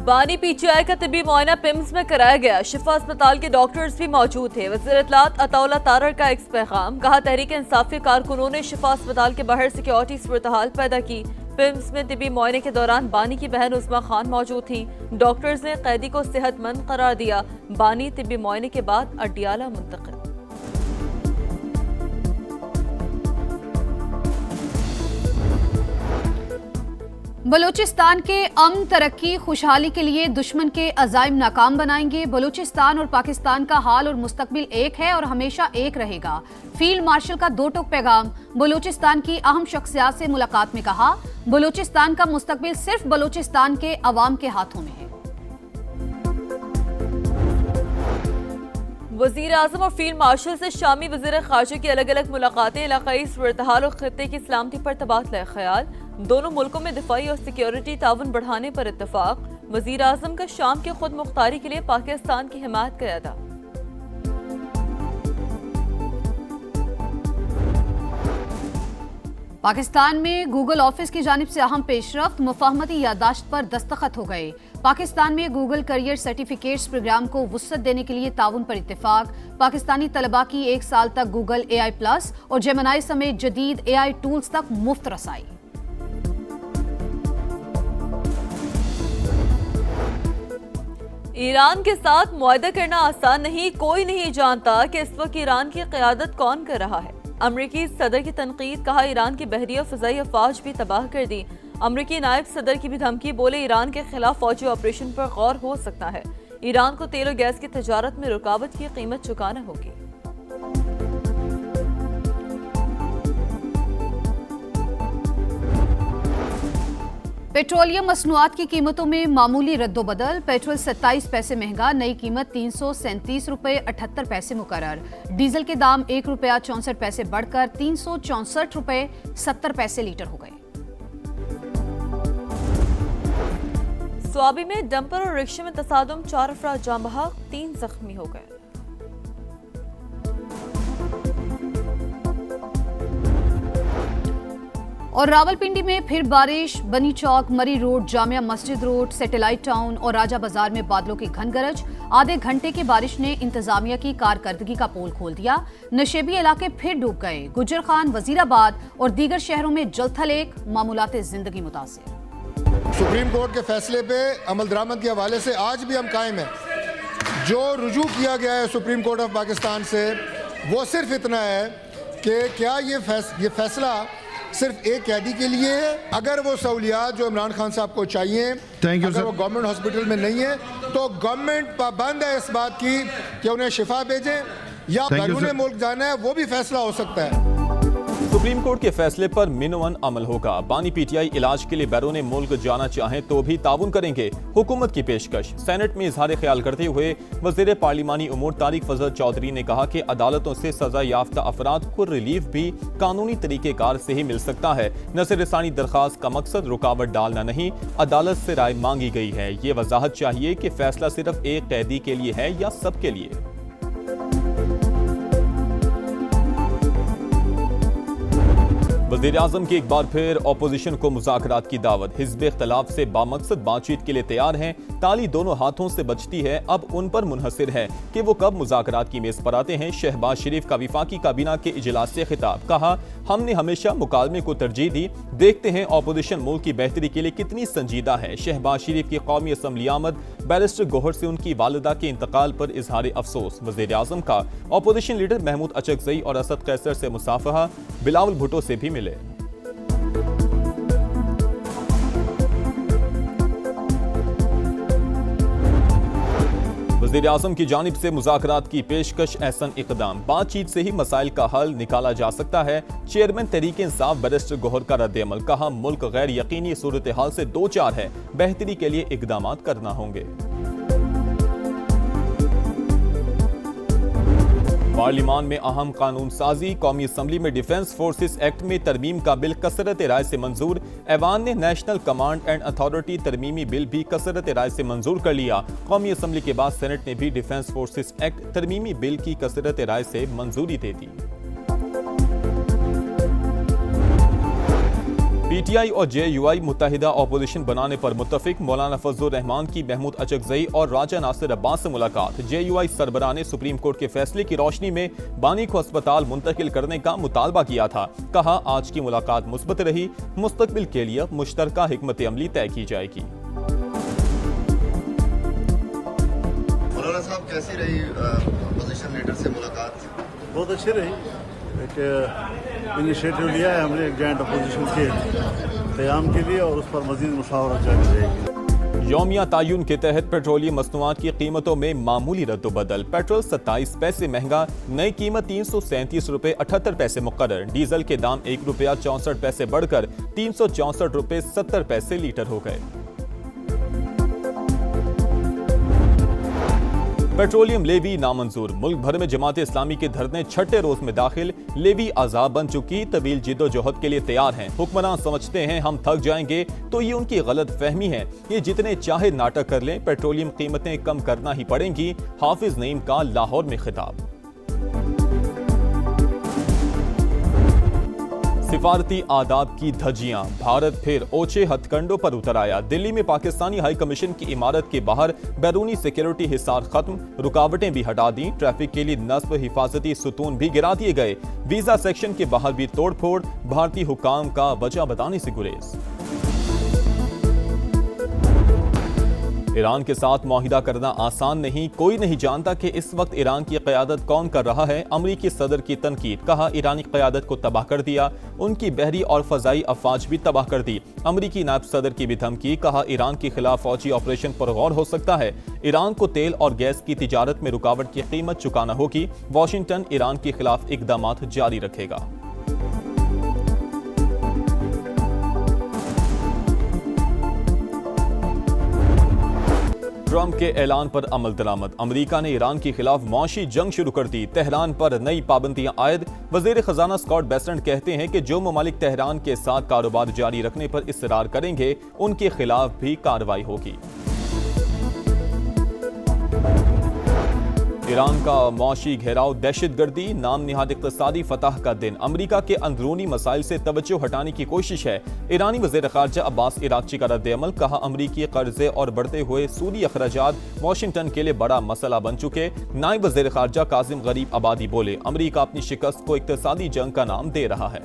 बानी पीजीआई का तिब्बी मुआयना पिम्स में कराया गया। शिफा अस्पताल के डॉक्टर्स भी मौजूद थे। वज़ीर इत्तलात अताउल्लाह तारड़ का एक पैगाम, कहा तहरीक इंसाफ के कारकुनों ने शिफा अस्पताल के बाहर सिक्योरिटी सूरत-हाल पैदा की। पिम्स में तिब्बी मुआयने के दौरान बानी की बहन उस्मा खान मौजूद थी। डॉक्टर्स ने कैदी को सेहतमंद करार दिया। बानी तिब्बी मुआयने के बाद अडियाला मुंतकिल। बलूचिस्तान के अमन, तरक्की, खुशहाली के लिए दुश्मन के अज़ाइम नाकाम बनाएंगे। बलूचिस्तान और पाकिस्तान का हाल और मुस्तकबिल एक है और हमेशा एक रहेगा। फील्ड मार्शल का दो टोक पैगाम। बलूचिस्तान की अहम शख्सियात से मुलाकात में कहा, बलूचिस्तान का मुस्तकबिल सिर्फ बलूचिस्तान के अवाम के हाथों में है। वज़ीर आज़म और फील्ड मार्शल से शामी वज़ीर ख़ारजा की अलग अलग मुलाकातें, इलाक़ाई सूरत-हाल और खित्ते की सलामती पर तबादला ख्याल। दोनों मुल्कों में दिफाई और सिक्योरिटी ताउन बढ़ाने पर इत्तफाक। वज़ीर आज़म का शाम के खुद मुख्तारी के लिए पाकिस्तान की हिमायत का अदा। पाकिस्तान में गूगल ऑफिस की जानिब से अहम पेशरफ्त, मुफाहमती यादाश्त पर दस्तखत हो गए। पाकिस्तान में गूगल करियर सर्टिफिकेट्स प्रोग्राम को वुसअत देने के लिए ताउन पर इत्तेफाक। पाकिस्तानी तलबा की 1 साल तक गूगल AI प्लस और जेमिनाई समेत जदीद AI टूल्स तक मुफ्त रसाई। ईरान के साथ मुआहदा करना आसान नहीं। कोई नहीं जानता कि इस वक्त ईरान की क़यादत कौन कर रहा है। अमरीकी सदर की तनकीद, कहा ईरान की बहरी और फ़ज़ाई अफवाज भी तबाह कर दी। अमरीकी नायब सदर की भी धमकी, बोले ईरान के खिलाफ फौजी ऑपरेशन पर गौर हो सकता है। ईरान को तेल और गैस की तजारत में रुकावट की कीमत चुकाना होगी। पेट्रोलियम मसनूआत की कीमतों में मामूली रद्दोबदल। पेट्रोल 27 पैसे महंगा, नई कीमत 337 रुपये 78 पैसे मुकर्रर। डीजल के दाम 1 रुपया 64 पैसे बढ़कर 364 रुपये 70 पैसे लीटर हो गए। स्वाबी में डंपर और रिक्शे में तसादुम, 4 अफराद जाँ बहक, 3 जख्मी हो गए। और रावलपिंडी में फिर बारिश। बनी चौक, मरी road, Jamia Masjid road, satellite town और राजा बाजार में बादलों की घन गरज। आधे घंटे की बारिश ने इंतजामिया की कारकर्दगी का पोल खोल दिया। नशेबी इलाके फिर डूब गए। गुजर खान, वजीराबाद और दीगर शहरों में जलथल एक, मामूलात जिंदगी मुतासिर। सुप्रीम कोर्ट के फैसले पे अमल दरामद के हवाले से आज भी हम कायम हैं। जो रुजू किया गया है सुप्रीम कोर्ट ऑफ पाकिस्तान से, वो सिर्फ इतना है कि क्या ये फैसला सिर्फ एक कैदी के लिए है। अगर वो सहूलियात जो इमरान खान साहब को चाहिए, अगर वो गवर्नमेंट हॉस्पिटल में नहीं है, तो गवर्नमेंट पाबंद है इस बात की कि उन्हें शिफा भेजें या बैरून मुल्क जाना है, वो भी फैसला हो सकता है। सुप्रीम कोर्ट के फैसले पर मिनवन अमल होगा। बानी पीटीआई इलाज के लिए बैरून मुल्क जाना चाहें तो भी ताउन करेंगे। हुकूमत की पेशकश। सेनेट में इजहार ख्याल करते हुए वजीर पार्लिमानी उमूर तारिक फजल चौधरी ने कहा कि अदालतों से सजा याफ्ता अफराद को रिलीफ भी कानूनी तरीकेकार से ही मिल सकता है। नज़र रसानी दरखास्त का मकसद रुकावट डालना नहीं, अदालत से राय मांगी गई है। ये वजाहत चाहिए कि फैसला सिर्फ एक कैदी के लिए है या सबके लिए। वज़ीर आज़म की एक बार फिर अपोजिशन को मुज़ाकरात की दावत। हिज़्ब इख्तिलाफ से बामकसद बातचीत के लिए तैयार हैं। ताली दोनों हाथों से बजती है, अब उन पर मुनहसिर है कि वो कब मुज़ाकरात की मेज़ पर आते हैं। शहबाज शरीफ का वफाकी काबीना के इजलास से खिताब, कहा हमने हमेशा मुकालमे को तरजीह दी, देखते हैं अपोजिशन मुल्क की बेहतरी के लिए कितनी संजीदा है। शहबाज शरीफ की कौमी असम्बली आमद। बैरिस्टर गौहर से उनकी वालिदा के इंतकाल पर इजहार अफसोस। वज़ीर आज़म का अपोजिशन लीडर महमूद अचकज़ई और असद कैसर से मुसाफहा। बिलावल भुट्टो से भी मिले। वज़ीर आज़म की जानिब से मुज़ाकरात की पेशकश, एहसन इक़दाम। बातचीत से ही मसाइल का हल निकाला जा सकता है। चेयरमैन तहरीक इंसाफ बैरिस्टर गौहर का रद्द-ए-अमल, कहा मुल्क गैर यकीनी सूरत हाल से दो चार है, बेहतरी के लिए इक़दामात करना होंगे। पार्लिमान में अहम कानून साजी। कौमी असम्बली में डिफेंस फोर्सेस एक्ट में तरमीम का बिल कसरत राय से मंजूर। ऐवान ने नेशनल कमांड एंड अथॉरिटी तरमीमी बिल भी कसरत राय से मंजूर कर लिया। कौमी असम्बली के बाद सेनेट ने भी डिफेंस फोर्सेस एक्ट तरमीमी बिल की कसरत राय से मंजूरी दे दी। पीटीआई और जेयूआई मुत्तहिदा अपोजिशन बनाने पर मुत्तफिक। मौलाना फजलुर रहमान की महमूद अचकजई और राजा नासिर अब्बास से मुलाकात। जेयूआई सरबराह ने सुप्रीम कोर्ट के फैसले की रोशनी में बानी को अस्पताल मुंतकिल करने का मुतालबा किया था। कहा, आज की मुलाकात मुस्बत रही, मुस्तकबिल के लिए मुश्तरका हिकमत अमली तय की जाएगी। मौलाना साहब, कैसी रही अपोजिशन लीडर से मुलाकात? बहुत अच्छी रही। एक इनिशिएटिव लिया है हमने एक जॉइंट अपोजिशन के क़याम के लिए और उस पर मज़ीद मुशावरत जारी रहेगी। यौमिया तायुन के तहत पेट्रोलियम मसनूआत की कीमतों में मामूली रद्दोबदल। पेट्रोल 27 पैसे महंगा, नई कीमत 337 रुपए 78 पैसे मुकर्रर। डीजल के दाम ₹1.64 बढ़कर 364 रुपए 70 पैसे लीटर हो गए। पेट्रोलियम लेवी नामंजूर। मुल्क भर में जमात इस्लामी के धरने छठे रोज में दाखिल। लेवी आजाब बन चुकी, तवील जिद्दोजहद के लिए तैयार हैं। हुक्मरान समझते हैं हम थक जाएंगे, तो ये उनकी गलत फहमी है। ये जितने चाहे नाटक कर लें, पेट्रोलियम कीमतें कम करना ही पड़ेंगी। हाफिज नईम का लाहौर में खिताब। सिफारती आदाब की धज्जियां। भारत फिर ओछे हथकंडों पर उतर आया। दिल्ली में पाकिस्तानी हाई कमीशन की इमारत के बाहर बैरूनी सिक्योरिटी हिसार खत्म, रुकावटें भी हटा दी। ट्रैफिक के लिए नस्ब हिफाजती सुतून भी गिरा दिए गए। वीजा सेक्शन के बाहर भी तोड़फोड़, भारतीय हुकाम का वजह बताने से गुरेज। ईरान के साथ मुआहिदा करना आसान नहीं। कोई नहीं जानता कि इस वक्त ईरान की क़यादत कौन कर रहा है। अमरीकी सदर की तनकीद। कहा, ईरानी क़यादत को तबाह कर दिया, उनकी बहरी और फ़ज़ाई अफवाज भी तबाह कर दी। अमरीकी नायब सदर की भी धमकी। कहा, ईरान के खिलाफ फौजी ऑपरेशन पर गौर हो सकता है। ईरान को तेल और गैस की तिजारत में रुकावट की कीमत चुकाना होगी। वाशिंगटन ईरान के खिलाफ इक़दामात जारी रखेगा। ट्रंप के ऐलान पर अमल दरामद। अमेरिका ने ईरान के खिलाफ मौशी जंग शुरू कर दी। तेहरान पर नई पाबंदियां आयद। वजीर खजाना स्कॉट बेसेंट कहते हैं कि जो ममालिक तेहरान के साथ कारोबार जारी रखने पर इसरार करेंगे, उनके खिलाफ भी कार्रवाई होगी। ईरान का मौशी घेराव, दहशतगर्दी, नाम निहाद इक़्तिसादी फतह का दिन। अमेरिका के अंदरूनी मसाइल से तवज्जो हटाने की कोशिश है। ईरानी वज़ीर ख़ारजा अब्बास इराक़ची का रद्द-ए-अमल। कहा, अमेरिकी कर्जे और बढ़ते हुए सूदी अखराजात वाशिंगटन के लिए बड़ा मसला बन चुके। नायब वज़ीर ख़ारजा कासिम गरीब आबादी बोले, अमेरिका अपनी शिकस्त को इक़्तिसादी जंग का नाम दे रहा है।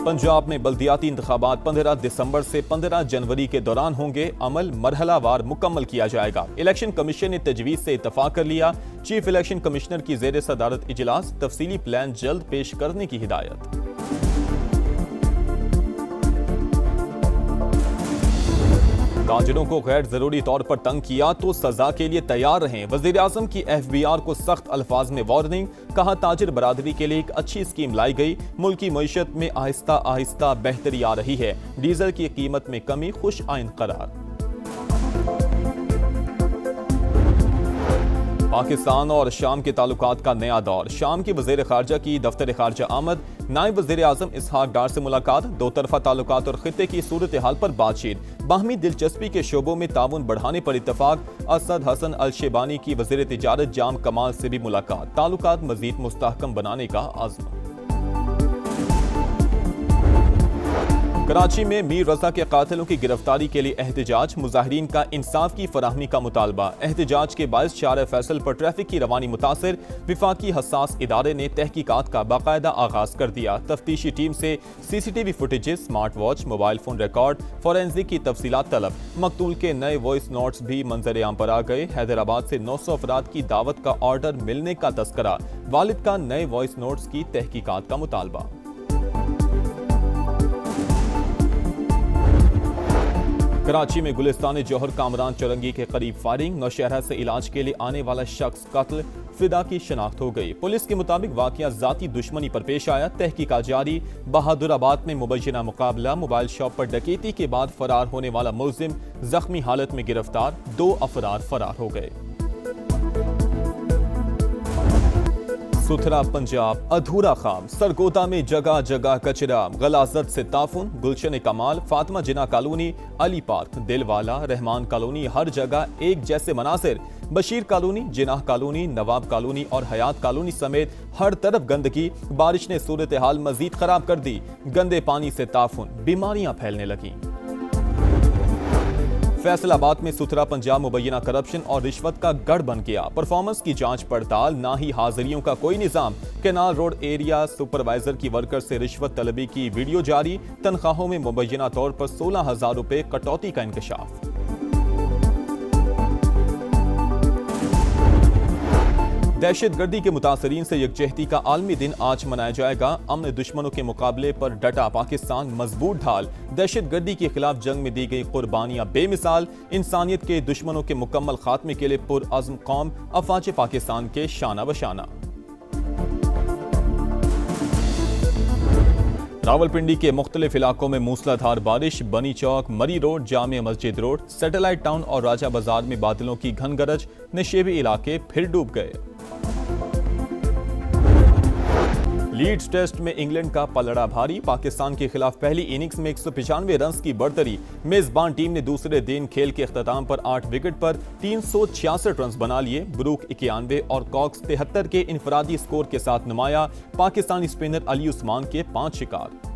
पंजाब में बल्दियाती इंतखाबात 15 दिसंबर से 15 जनवरी के दौरान होंगे। अमल मरहलावार मुकम्मल किया जाएगा। इलेक्शन कमीशन ने तजवीज़ से इत्तफाक कर लिया। चीफ इलेक्शन कमिश्नर की ज़ेर सदारत इजलास। तफसीली प्लान जल्द पेश करने की हिदायत। ताजिरों को गैर जरूरी तौर पर तंग किया तो सजा के लिए तैयार रहें। वज़ीर आज़म की FBR को सख्त अल्फाज में वार्निंग। कहा, ताजिर बरादरी के लिए एक अच्छी स्कीम लाई गई। मुल्क की मईशत में आहिस्ता आहिस्ता बेहतरी आ रही है। डीजल की कीमत में कमी खुश आइंद करार। पाकिस्तान और शाम के ताल्लुकात का नया दौर। शाम के वज़ीर ख़ारजा की दफ्तर ख़ारजा आमद। नायब वज़ीर आज़म इसहाक डार से मुलाकात। दो तरफ़ा ताल्लुकात और खित्ते की सूरत हाल पर बातचीत। बाहमी दिलचस्पी के शोबों में ताउन बढ़ाने पर इत्तफाक। असद हसन अल शेबानी की वज़ीर तिजारत जाम कमाल से भी मुलाकात। ताल्लुकात मज़ीद मुस्तहकम बनाने का आज़म। कराची में मीर रजा के कातिलों की गिरफ्तारी के लिए एहतजाज। मुजाहिरीन का इंसाफ की फराहमी का मुतालबा। एहतजाज के बायस शार फैसल पर ट्रैफिक की रवानी मुतासिर। विफाकी हसास इदारे ने तहकीकात का बाकायदा आगाज कर दिया। तफ्तीशी टीम से CCTV footages, smart watch, mobile phone record, forensic की तफसीलात तलब। मकतूल के नए वॉइस नोट्स भी मंजर आम पर आ गए। हैदराबाद से 900 अफराद की दावत का ऑर्डर मिलने का तस्करा। वालिद का नए वॉइस नोट्स की तहकीकात का मुतालबा। कराची में गुलिस्तान जौहर कामरान चौरंगी के करीब फायरिंग। नौशहरा से इलाज के लिए आने वाला शख्स कत्ल। फिदा की शनाख्त हो गई। पुलिस के मुताबिक वाकया जाती दुश्मनी पर पेश आया। तहकीकात जारी। बहादुराबाद में मुबैना मुकाबला। मोबाइल शॉप पर डकैती के बाद फरार होने वाला मुलजिम जख्मी हालत में गिरफ्तार। 2 अफराद फरार हो गए। सुथरा पंजाब अधूरा खाम। सरगोदा में जगह जगह कचरा। गलाजत से ताफुन। Gulshan Kamal, Fatima Jinnah colony, Ali park, Dilwala, Rahman colony, हर जगह एक जैसे मनासिर। Bashir colony, Jinnah colony, Nawab colony और हयात कॉलोनी समेत हर तरफ गंदगी। बारिश ने सूरत हाल मजीद खराब कर दी। गंदे पानी से ताफुन, बीमारियां फैलने लगी। फैसलाबाद में सुथरा पंजाब मुबैना करप्शन और रिश्वत का गढ़ बन गया। परफॉर्मेंस की जांच पड़ताल, ना ही हाजिरियों का कोई निजाम। केनाल रोड एरिया सुपरवाइजर की वर्कर से रिश्वत तलबी की वीडियो जारी। तनख्वाहों में मुबैना तौर पर 16,000 रुपए कटौती का इंकशाफ। दहशतगर्दी के मुतासरीन से यकजहती का आलमी दिन आज मनाया जाएगा। अमन दुश्मनों के मुकाबले पर डटा पाकिस्तान, मजबूत ढाल। दहशतगर्दी के खिलाफ जंग में दी गई कुर्बानियां बेमिसाल। इंसानियत के दुश्मनों के मुकम्मल खात्मे के लिए पुरअज़्म कौम, अफवाज पाकिस्तान के शाना बशाना। रावलपिंडी के मुख्तलिफ इलाकों में मूसलाधार बारिश। बनी चौक, मरी road, Jamia Masjid road, satellite town और राजा बाजार में बादलों की घन गरज। नशेबी इलाके फिर डूब गए। लीड्स टेस्ट में इंग्लैंड का पलड़ा भारी। पाकिस्तान के खिलाफ पहली इनिंग्स में 195 रन की बढ़तरी। मेजबान टीम ने दूसरे दिन खेल के अख्ताम पर 8 विकेट पर 366 रन बना लिए। ब्रूक 91 और कॉक्स 73 के इनफरादी स्कोर के साथ नुमाया। पाकिस्तानी स्पिनर अली उस्मान के 5 शिकार।